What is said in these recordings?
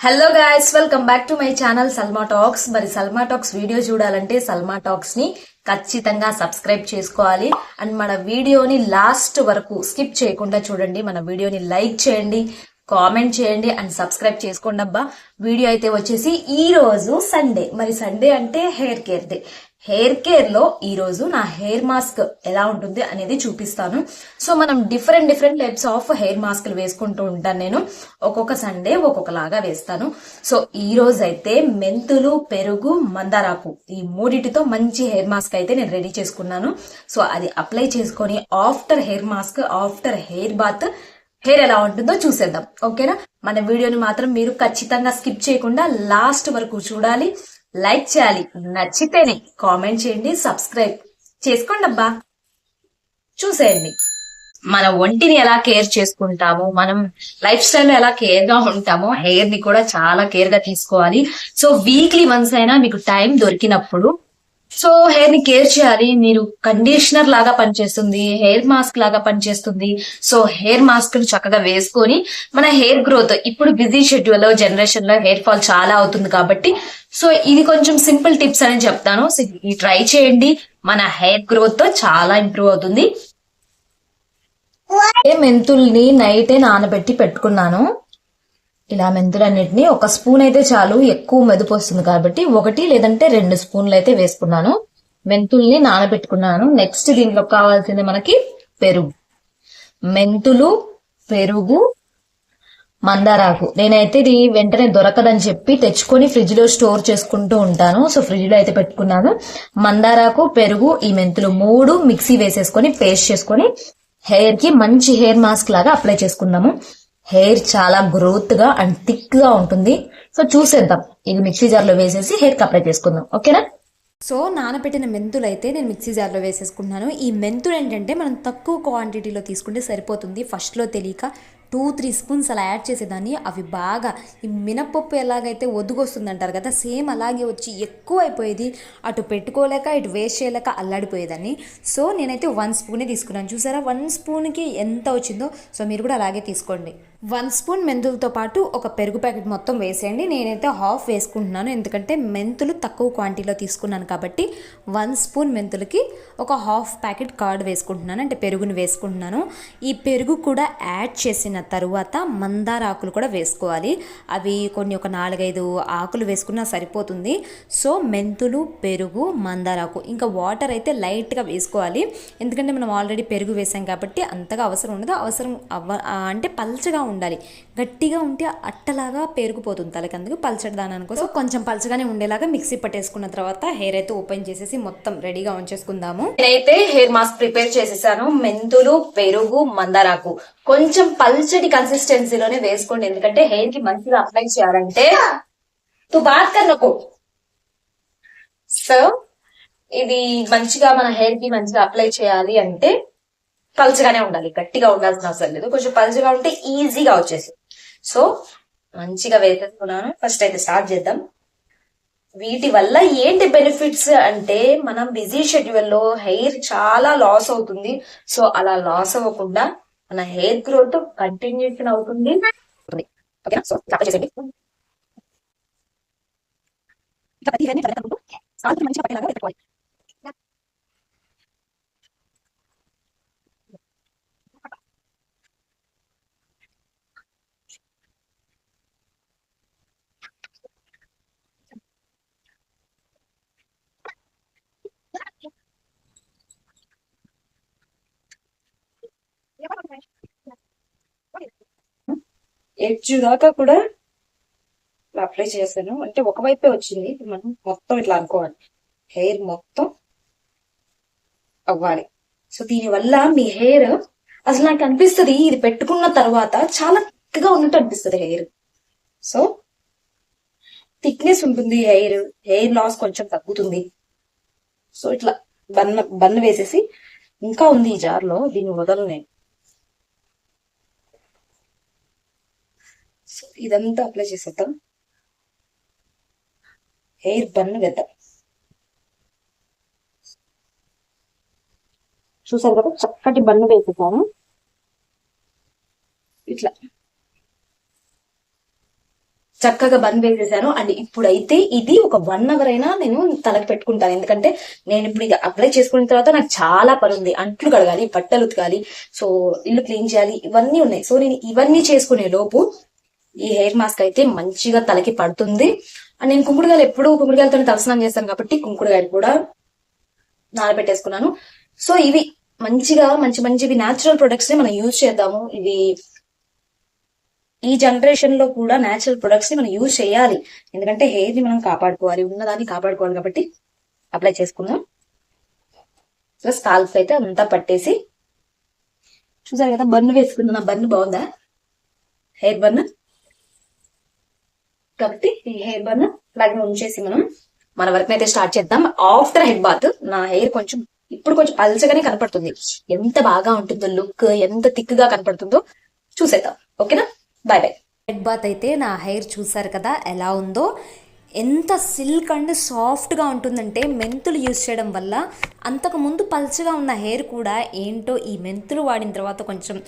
Hello guys, welcome back to my channel Salma talks. మరి Salma talks video చూడాలంటే Salma talks ని ఖచ్చితంగా సబ్స్క్రైబ్ చేసుకోవాలి. అండ్ మన వీడియోని లాస్ట్ వరకు స్కిప్ చేయకుండా చూడండి. మన వీడియోని లైక్ చేయండి, కామెంట్ చేయండి అండ్ సబ్స్క్రైబ్ చేసుకోండి అబ్బా. వీడియో అయితే వచ్చేసి ఈ రోజు సండే. మరి సండే అంటే hair care day. Hair care లో ఈ రోజు నా హెయిర్ మాస్క్ ఎలా ఉంటుంది అనేది చూపిస్తాను. సో మనం డిఫరెంట్ టైప్స్ ఆఫ్ హెయిర్ మాస్క్లు వేసుకుంటూ ఉంటాను. నేను ఒక్కొక్క సండే ఒక్కొక్కలాగా వేస్తాను. సో ఈ రోజు అయితే మెంతులు, పెరుగు, మందారాకు ఈ మూడిటితో మంచి హెయిర్ మాస్క్ అయితే నేను రెడీ చేసుకున్నాను. సో అది అప్లై చేసుకొని after hair mask, after hair bath hair ఎలా ఉంటుందో చూసేద్దాం. ఓకేనా? మన వీడియోని మాత్రం మీరు ఖచ్చితంగా స్కిప్ చేయకుండా లాస్ట్ వరకు చూడాలి, లైక్ చేయాలి, నచ్చితేనే కామెంట్ చేయండి, సబ్స్క్రైబ్ చేసుకోండి అబ్బా. చూసేయండి మన ఒంటిని ఎలా కేర్ చేసుకుంటామో, మనం లైఫ్ స్టైల్ ఎలా కేర్ గా ఉంటామో హెయిర్ ని కూడా చాలా కేర్ గా తీసుకోవాలి. సో వీక్లీ వన్స్ అయినా మీకు టైం దొరికినప్పుడు సో హెయిర్ ని కేర్ చేయాలి. మీరు కండిషనర్ లాగా పనిచేస్తుంది, హెయిర్ మాస్క్ లాగా పనిచేస్తుంది. సో హెయిర్ మాస్క్ ను చక్కగా వేసుకొని మన హెయిర్ గ్రోత్, ఇప్పుడు బిజీ షెడ్యూల్ జనరేషన్ లో హెయిర్ ఫాల్ చాలా అవుతుంది కాబట్టి సో ఇది కొంచెం సింపుల్ టిప్స్ అని చెప్తాను. సో ఇది ట్రై చేయండి, మన హెయిర్ గ్రోత్ తో చాలా ఇంప్రూవ్ అవుతుంది. మెంతుల్ని నైటే నానబెట్టి పెట్టుకున్నాను. ఇలా మెంతులన్నిటిని ఒక స్పూన్ అయితే చాలు, ఎక్కువ మెదుపు వస్తుంది కాబట్టి 1 లేదంటే 2 స్పూన్లు అయితే వేసుకున్నాను. మెంతుల్ని నానబెట్టుకున్నాను. నెక్స్ట్ దీంట్లో కావాల్సింది మనకి పెరుగు. మెంతులు, పెరుగు, మందారాకు. నేనైతే ఇది వెంటనే దొరకదని చెప్పి తెచ్చుకొని ఫ్రిడ్జ్ లో స్టోర్ చేసుకుంటూ ఉంటాను. సో ఫ్రిడ్జ్ లో అయితే పెట్టుకున్నాను. మందారాకు, పెరుగు, ఈ మెంతులు 3 మిక్సీ వేసేసుకొని పేస్ట్ చేసుకొని హెయిర్ కి మంచి హెయిర్ మాస్క్ లాగా అప్లై చేసుకుందాము. హెయిర్ చాలా గ్రోత్ గా అండ్ థిక్ గా ఉంటుంది. సో చూసేద్దాం. ఇది మిక్సీ జార్ లో వేసేసి హెయిర్ కి అప్లై చేసుకుందాం. ఓకేనా? సో నానబెట్టిన మెంతులు అయితే నేను మిక్సీ జార్లో వేసేసుకుంటున్నాను. ఈ మెంతులు ఏంటంటే మనం తక్కువ క్వాంటిటీలో తీసుకుంటే సరిపోతుంది. ఫస్ట్లో తెలియక 2-3 స్పూన్స్ అలా యాడ్ చేసేదాన్ని. అవి బాగా ఈ మినపప్పు ఎలాగైతే ఒదుగొస్తుంది అంటారు కదా, సేమ్ అలాగే వచ్చి ఎక్కువ అయిపోయేది. అటు పెట్టుకోలేక ఇటు వేస్ట్ చేయలేక అల్లాడిపోయేదాన్ని. సో నేనైతే 1 స్పూనే తీసుకున్నాను. చూసారా 1 స్పూన్కి ఎంత వచ్చిందో? సో మీరు కూడా అలాగే తీసుకోండి. 1 స్పూన్ మెంతులతో పాటు ఒక పెరుగు ప్యాకెట్ మొత్తం వేసేయండి. నేనైతే హాఫ్ వేసుకుంటున్నాను, ఎందుకంటే మెంతులు తక్కువ క్వాంటిటీలో తీసుకున్నాను కాబట్టి 1 స్పూన్ మెంతులకి ఒక హాఫ్ ప్యాకెట్ కర్డ్ వేసుకుంటున్నాను, అంటే పెరుగుని వేసుకుంటున్నాను. ఈ పెరుగు కూడా యాడ్ చేసిన తరువాత మందార ఆకులు కూడా వేసుకోవాలి. అవి కొన్ని ఒక 4-5 ఆకులు వేసుకున్నా సరిపోతుంది. సో మెంతులు, పెరుగు, మందారాకు, ఇంకా వాటర్ అయితే లైట్గా వేసుకోవాలి, ఎందుకంటే మనం ఆల్రెడీ పెరుగు వేసాం కాబట్టి అంతగా అవసరం ఉండదు. అంటే పల్చగా ఉండాలి. గట్టిగా ఉంటే అట్టలాగా పెరిగిపోతుంది తలకి, అందుకు పల్చటి దాని కోసం కొంచెం పల్చగానే ఉండేలాగా మిక్సీ పట్టేసుకున్న తర్వాత హెయిర్ అయితే ఓపెన్ చేసేసి మొత్తం రెడీగా ఉంచేసుకుందాము. నేనైతే హెయిర్ మాస్క్ ప్రిపేర్ చేసేసాను. మెంతులు, పెరుగు, మందారాకు కొంచెం పల్చటి కన్సిస్టెన్సీలోనే వేసుకోండి, ఎందుకంటే హెయిర్ కి మంచిగా అప్లై చేయాలంటే. సో ఇది మంచిగా మన హెయిర్ కి మంచిగా అప్లై చేయాలి అంటే పల్చగానే ఉండాలి, గట్టిగా ఉండాల్సిన అవసరం లేదు. కొంచెం పల్చగా ఉంటే ఈజీగా వచ్చేసి. సో మంచిగా వేసేసుకున్నాను. ఫస్ట్ అయితే స్టార్ట్ చేద్దాం. వీటి వల్ల ఏంటి బెనిఫిట్స్ అంటే, మనం బిజీ షెడ్యూల్ లో హెయిర్ చాలా లాస్ అవుతుంది. సో అలా లాస్ అవ్వకుండా మన హెయిర్ గ్రోత్ కంటిన్యూషన్ అవుతుంది. ఓకేనా? సో అప్లై చేసేయండి. మంచిగా పట్టేలాగా పెట్టుకోవాలి. ఎడ్జ్ దాకా కూడా అప్లై చేశాను, అంటే ఒకవైపే వచ్చింది. మనం మొత్తం ఇట్లా అనుకోవాలి, హెయిర్ మొత్తం అవ్వాలి. సో దీని వల్ల మీ హెయిర్, అసలు నాకు అనిపిస్తుంది ఇది పెట్టుకున్న తర్వాత చాలా థిక్ గా ఉన్నట్టు అనిపిస్తుంది హెయిర్. సో థిక్నెస్ ఉంటుంది, హెయిర్ లాస్ కొంచెం తగ్గుతుంది. సో ఇట్లా బన్ను వేసేసి, ఇంకా ఉంది ఈ జార్ లో, దీన్ని వదలను నేను. సో ఇదంతా అప్లై చేసేద్దాం. హెయిర్ బన్ను వేద్దాం. చూసారు కదా, చక్కటి బన్ను వేసేసాను. ఇట్లా చక్కగా బన్ వేసేసాను. అండ్ ఇప్పుడైతే ఇది ఒక 1 అవర్ అయినా నేను తలకి పెట్టుకుంటాను. ఎందుకంటే నేను ఇప్పుడు ఇది అప్లై చేసుకున్న తర్వాత నాకు చాలా పని ఉంది. అంట్లు కడగాలి, బట్టలు ఉతకాలి, సో ఇల్లు క్లీన్ చేయాలి, ఇవన్నీ ఉన్నాయి. సో నేను ఇవన్నీ చేసుకునే లోపు ఈ హెయిర్ మాస్క్ అయితే మంచిగా తలకి పడుతుంది. అండ్ నేను కుంకుడుగాయలు ఎప్పుడు కుంకుడుగాయలతో తలస్నానం చేస్తాను కాబట్టి కుంకుడుగాయలు కూడా నానబెట్టేసుకున్నాను. సో ఇవి మంచిగా మంచివి న్యాచురల్ ప్రొడక్ట్స్ ని మనం యూజ్ చేద్దాము. ఇవి ఈ జనరేషన్ లో కూడా న్యాచురల్ ప్రొడక్ట్స్ ని మనం యూజ్ చేయాలి. ఎందుకంటే హెయిర్ ని మనం కాపాడుకోవాలి, ఉన్నదాన్ని కాపాడుకోవాలి కాబట్టి అప్లై చేసుకుందాం. ప్లస్ స్కాల్ప్ అయితే అంతా పట్టేసి చూసారు కదా, బన్ను వేసుకున్నా. బన్ను బాగుందా? హెయిర్ బన్ కాబట్టి ఈ హెయిర్ బన్ అలాగే ఉంచేసి మనం మన వర్క్ అయితే స్టార్ట్ చేద్దాం. ఆఫ్టర్ హెడ్ బాత్ నా హెయిర్ ఇప్పుడు కొంచెం పల్చగానే కనపడుతుంది. ఎంత బాగా ఉంటుందో లుక్, ఎంత థిక్ గా కనపడుతుందో చూసేద్దాం. ఓకేనా? Bye bye. హెడ్ బాత్ అయితే నా హెయిర్ చూసారు కదా ఎలా ఉందో. ఎంత సిల్క్ అండ్ సాఫ్ట్గా ఉంటుందంటే మెంతులు యూజ్ చేయడం వల్ల అంతకుముందు పల్చగా ఉన్న హెయిర్ కూడా ఏంటో ఈ మెంతులు వాడిన తర్వాత కొంచెం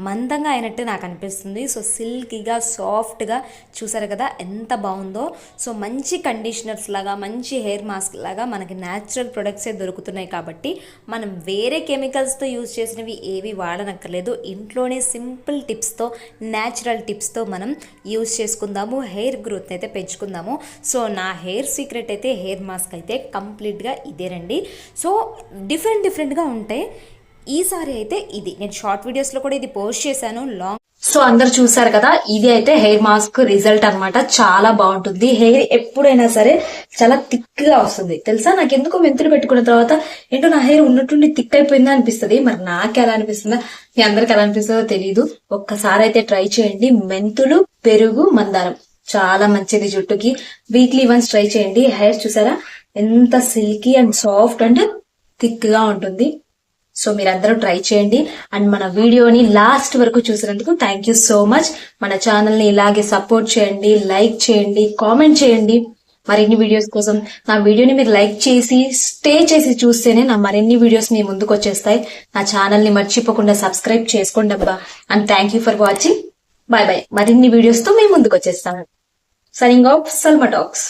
మందంగా అయినట్టు నాకు అనిపిస్తుంది. సో సిల్కీగా సాఫ్ట్గా చూసారు కదా ఎంత బాగుందో. సో మంచి కండిషనర్స్ లాగా, మంచి హెయిర్ మాస్క్ లాగా మనకి న్యాచురల్ ప్రొడక్ట్సే దొరుకుతున్నాయి కాబట్టి మనం వేరే కెమికల్స్తో యూజ్ చేసినవి ఏవి వాడనక్కర్లేదు. ఇంట్లోనే సింపుల్ టిప్స్తో, న్యాచురల్ టిప్స్తో మనం యూజ్ చేసుకుందాము, హెయిర్ గ్రోత్ అయితే పెంచుకుందాము. సో నా హెయిర్ సీక్రెట్ అయితే హెయిర్ మాస్క్ అయితే కంప్లీట్గా ఇదేనండి. సో డిఫరెంట్గా ఉంటాయి. ఈసారి అయితే ఇది నేను షార్ట్ వీడియోస్లో కూడా ఇది పోస్ట్ చేశాను. లాంగ్ సో అందరు చూసారు కదా, ఇది అయితే హెయిర్ మాస్క్ రిజల్ట్ అన్నమాట. చాలా బాగుంటుంది. హెయిర్ ఎప్పుడైనా సరే చాలా థిక్ గా వస్తుంది. తెలుసా, నాకు ఎందుకో మెంతులు పెట్టుకున్న తర్వాత ఏంటో నా హెయిర్ ఉన్నట్టుండి థిక్ అయిపోయిందా అనిపిస్తుంది. మరి నాకు ఎలా అనిపిస్తుందా, మీ అందరికి ఎలా అనిపిస్తుందో తెలియదు. ఒక్కసారి అయితే ట్రై చేయండి. మెంతులు, పెరుగు, మందారం చాలా మంచిది జుట్టుకి. వీక్లీ వన్స్ ట్రై చేయండి. హెయిర్ చూసారా ఎంత silky and soft and thick గా ఉంటుంది. సో మీరందరూ ట్రై చేయండి. అండ్ మన వీడియోని లాస్ట్ వరకు చూసినందుకు థ్యాంక్ యూ సో మచ్. మన ఛానల్ ని ఇలాగే సపోర్ట్ చేయండి, లైక్ చేయండి, కామెంట్ చేయండి. మరిన్ని వీడియోస్ కోసం నా వీడియోని మీరు లైక్ చేసి స్టే చేసి చూస్తేనే నా మరిన్ని వీడియోస్ మీ ముందుకు వచ్చేస్తాయి. నా ఛానల్ ని మర్చిపోకుండా సబ్స్క్రైబ్ చేసుకోండి అబ్బా. And thank you for watching. Bye bye. మరిన్ని వీడియోస్ తో మీ ముందుకు వచ్చేస్తాను. Signing off, Salma talks.